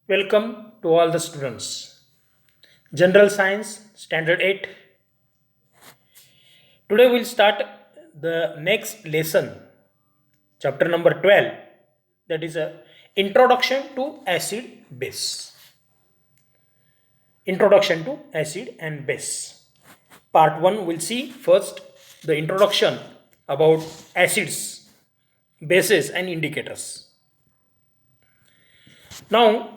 Welcome to all the students. General Science Standard 8. Today we'll start the next lesson, chapter number 12, that is a Introduction to Acid Base. Introduction to Acid and Base. Part 1 we'll see first the introduction about acids, bases and indicators. Now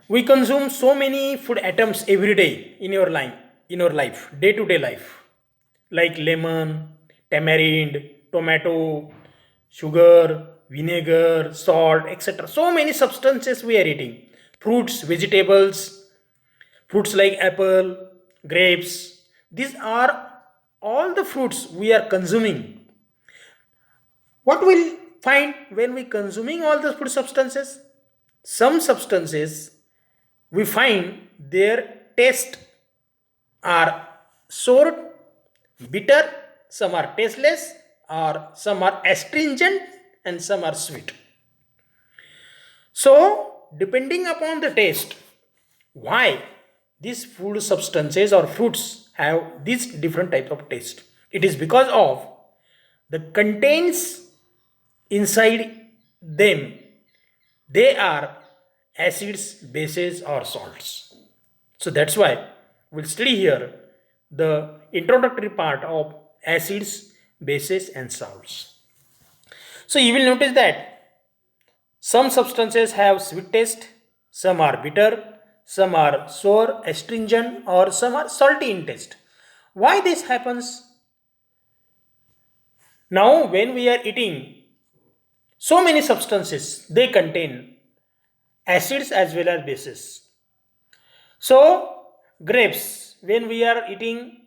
we consume so many food items every day in your life, day to day life, like lemon, tamarind, tomato, sugar, vinegar, salt, etc. So many substances we are eating. Fruits, vegetables, fruits like apple, grapes. These are all the fruits we are consuming. What we'll find when we consuming all the food substances? Some substances we find their taste are sour, bitter, some are tasteless, or some are astringent, and some are sweet. So, depending upon the taste, why these food substances or fruits have these different types of taste? It is because of the contents inside them, they are acids, bases, or salts. So that's why we'll study here the introductory part of acids, bases, and salts. So you will notice that some substances have sweet taste, some are bitter, some are sour, astringent, or some are salty in taste. Why this happens? Now, when we are eating so many substances, they contain acids as well as bases. So, grapes, when we are eating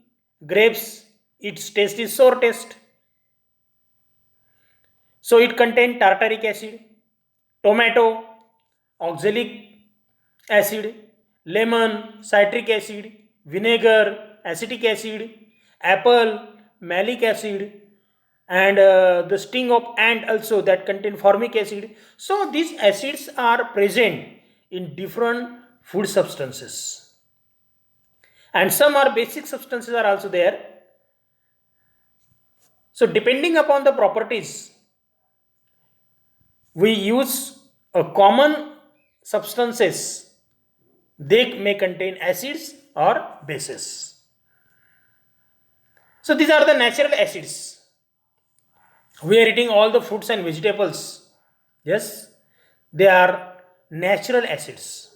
grapes, its taste is sour taste. So, it contains tartaric acid, tomato, oxalic acid, lemon, citric acid, vinegar, acetic acid, apple, malic acid, and the sting of ant also that contain formic acid. So these acids are present in different food substances, and some are basic substances are also there. So depending upon the properties, we use a common substances, they may contain acids or bases. So these are the natural acids. We are eating all the fruits and vegetables. Yes, they are natural acids.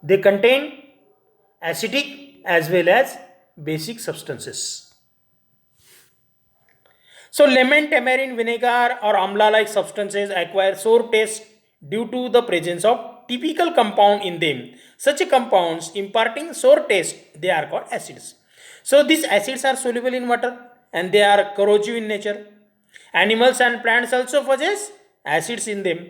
They contain acidic as well as basic substances. So lemon, tamarind, vinegar or amla like substances acquire sour taste due to the presence of typical compound in them. Such compounds imparting sour taste, they are called acids. So these acids are soluble in water and they are corrosive in nature. Animals and plants also possess acids in them.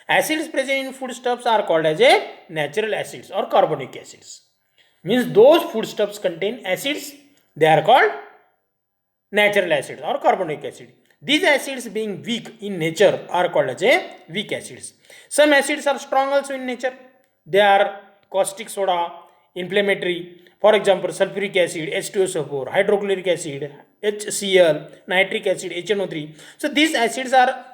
Acids present in foodstuffs are called as a natural acids or carbonic acids. Means those foodstuffs contain acids, they are called natural acids or carbonic acid. These acids being weak in nature are called as a weak acids. Some acids are strong also in nature. They are caustic soda, inflammatory. For example, sulfuric acid, H2SO4, hydrochloric acid, HCl, nitric acid, HNO3. So these acids are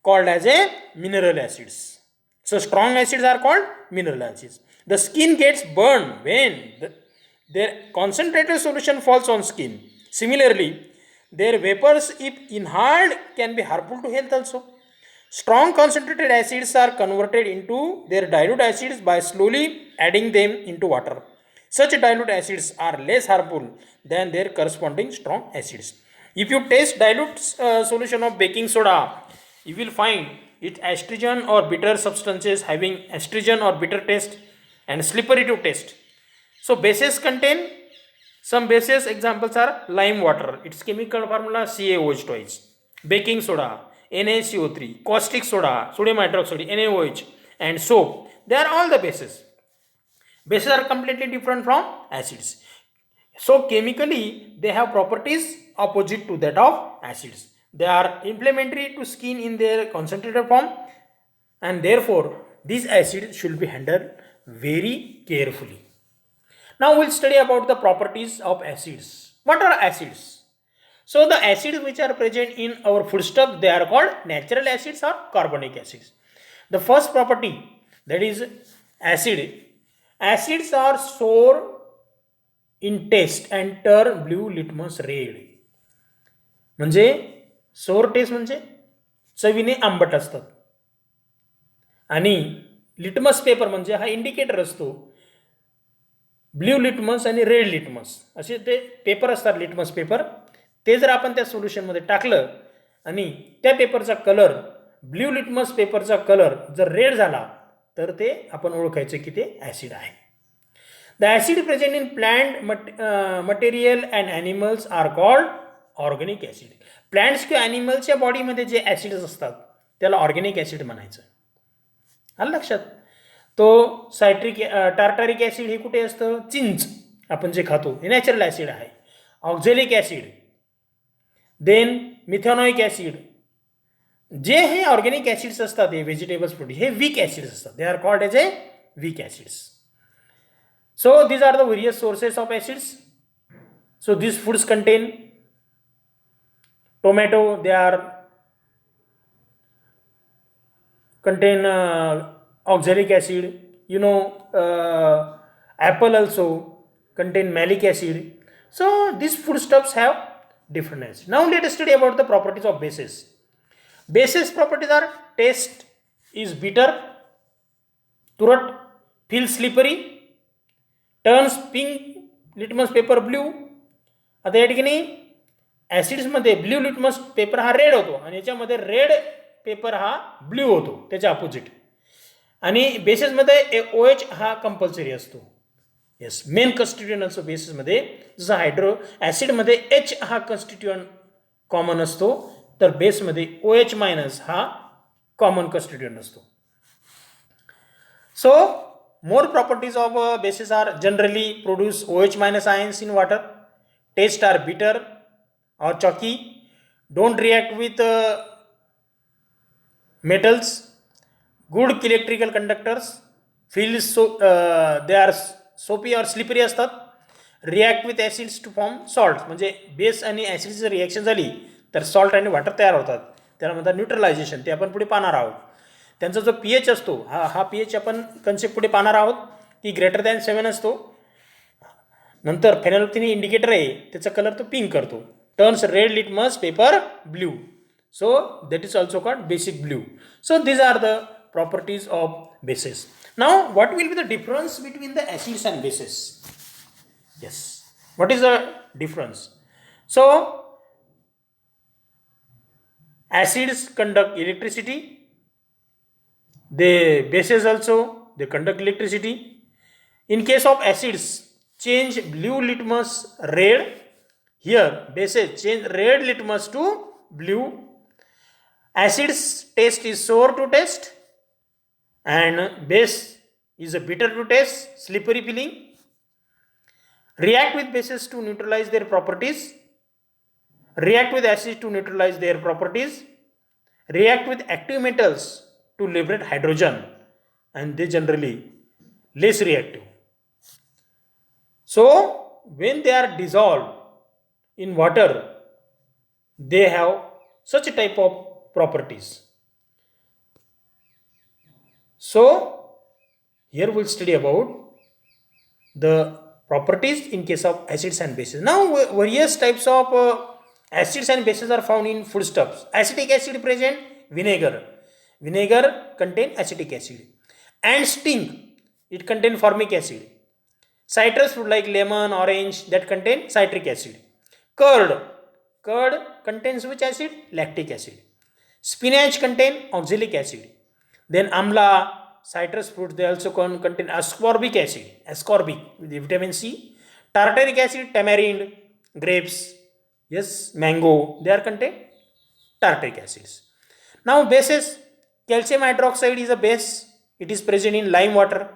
called as a mineral acids. So strong acids are called mineral acids. The skin gets burned when their concentrated solution falls on skin. Similarly, their vapors, if inhaled, can be harmful to health also. Strong concentrated acids are converted into their dilute acids by slowly adding them into water. Such dilute acids are less harmful than their corresponding strong acids. If you taste dilute solution of baking soda, you will find it astringent or bitter substances having astringent or bitter taste and slippery to taste. So bases contain some bases examples are lime water, its chemical formula CaOH twice, baking soda, NaCO3, caustic soda, sodium hydroxide, NaOH, and soap. They are all the bases. Bases are completely different from acids. So chemically they have properties opposite to that of acids. They are inflammatory to skin in their concentrated form and therefore these acids should be handled very carefully. Now we'll study about the properties of acids. What are acids? So the acids which are present in our foodstuff, they are called natural acids or carbonic acids. The first property, that is acid. Acids are sour in taste and turn blue litmus red. म्हणजे सोर test म्हणजे चवीने आंबट असतात आणि litmus paper म्हणजे हा indicator असतो. Blue litmus आणि रेड लिटमस असे ते पेपर असतात, लिटमस पेपर. ते जर आपण त्या सोल्युशनमध्ये टाकलं आणि त्या पेपरचा कलर, ब्ल्यू लिटमस पेपरचा कलर जर रेड झाला तर ते आपण ओळखायचं की ते ॲसिड आहे. The acid present in plant material and animals are called organic acid. Plants किंवा ॲनिमल्सच्या बॉडीमध्ये जे ॲसिड्स असतात त्याला ऑर्गॅनिक ॲसिड म्हणायचं. आलं लक्षात? तो टार्टारिक ॲसिड हे कुठे असतं? चिंच आपण जे खातो हे नॅचरल ॲसिड आहे. Oxalic acid, then methanoic acid, जे हे ऑर्गॅनिक ॲसिड्स असतात हे व्हेजिटेबल्स फ्रूट हे वीक ॲसिड्स असतात. They are called as a weak acids. So these are the various sources of acids. So this foods contain tomato, they are contain oxalic acid. Apple also contain malic acid. So these foodstuffs have different acids. Now let us study about the properties of bases. Bases properties are: taste is bitter, turat, feels slippery, turns pink litmus paper blue. आता या ठिकाणी ॲसिड्समध्ये blue litmus paper हा red होतो आणि याच्यामध्ये red pepper हा blue होतो, त्याच्या अपोजिट. आणि बेसिसमध्ये OH हा कंपल्सरी असतो. येस, मेन कन्स्टिट्युएंट असतो बेसिसमध्ये. जसं हायड्रो ॲसिडमध्ये H हा कन्स्टिट्युएंट कॉमन असतो, तर बेसमध्ये OH मायनस हा कॉमन कन्स्टिट्युएंट असतो. So more properties of bases are: generally produce OH minus ions in water, taste are bitter or chalky, don't react with metals, good electrical conductors, they are soapy or slippery असतात, react with acids to form salts. म्हणजे base आणि ॲसिडची reaction झाली तर salt आणि water तयार होतात, त्याला म्हणतात न्यूट्रलायझेशन. ते आपण पुढे पाहणार आहोत. त्यांचा जो pH असतो हा pH आपण कन्सेप्ट पुढे पाहणार आहोत की >7 असतो. नंतर फेनोल्फथेन इंडिकेटर आहे, त्याचा कलर तो पिंक करतो, turns red litmus paper blue. So that is also called basic blue. So these are the properties of bases. Now what will be the difference between the acids and bases? Yes, what is the difference? So acids conduct electricity, the bases also they conduct electricity. In case of acids, change blue litmus red. Here bases change red litmus to blue. Acids taste is sour to taste and base is a bitter to taste, slippery feeling. React with bases to neutralize their properties. React with acids to neutralize their properties. React with active metals to liberate hydrogen, and they generally less reactive. So when they are dissolved in water, they have such a type of properties. So here we'll study about the properties in case of acids and bases. Now various types of acids and bases are found in foodstuffs. Acetic acid present, vinegar. Vinegar contain acetic acid. And sting, it contain formic acid. Citrus fruit like lemon, orange, that contain citric acid. Curd contains which acid? Lactic acid. Spinach contain oxalic acid. Then amla, citrus fruits, they also contain ascorbic acid, with vitamin C. Tartaric acid, tamarind, grapes, yes, mango, they are contain tartaric acids. Now bases, calcium hydroxide is a base, it is present in lime water.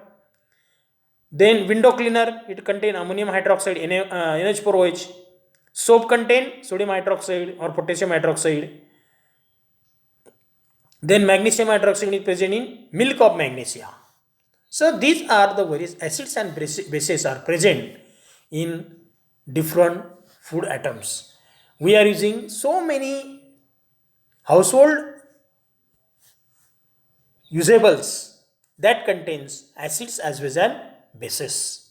Then window cleaner, it contain ammonium hydroxide, NH4OH. Soap contain sodium hydroxide or potassium hydroxide. Then magnesium hydroxide is present in milk of magnesia. So these are the various acids and bases are present in different food items. We are using so many household usables that contains acids as well as bases.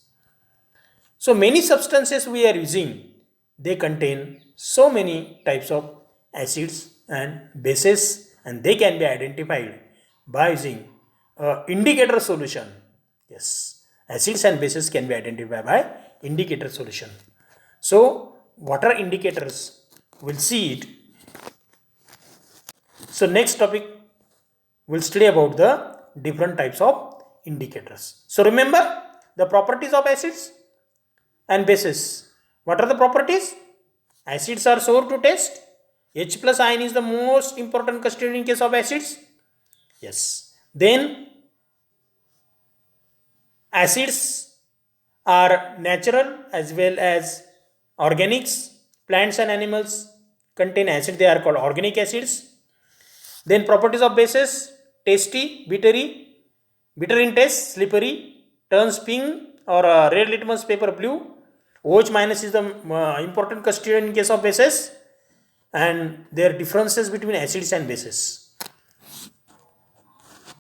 So many substances we are using, they contain so many types of acids and bases, and they can be identified by using indicator solution. Yes, acids and bases can be identified by indicator solution. So what are indicators? We'll see it. So next topic, we'll study about the different types of indicators. So remember the properties of acids and bases. What are the properties? Acids are sour to taste. H plus ion is the most important constituent in case of acids. Yes. Then acids are natural as well as organics. Plants and animals contain acid, they are called organic acids. Then properties of bases: tasty, bitter in taste, slippery, turns pink or red litmus paper blue. OH minus is the important constituent in case of bases, and there are differences between acids and bases.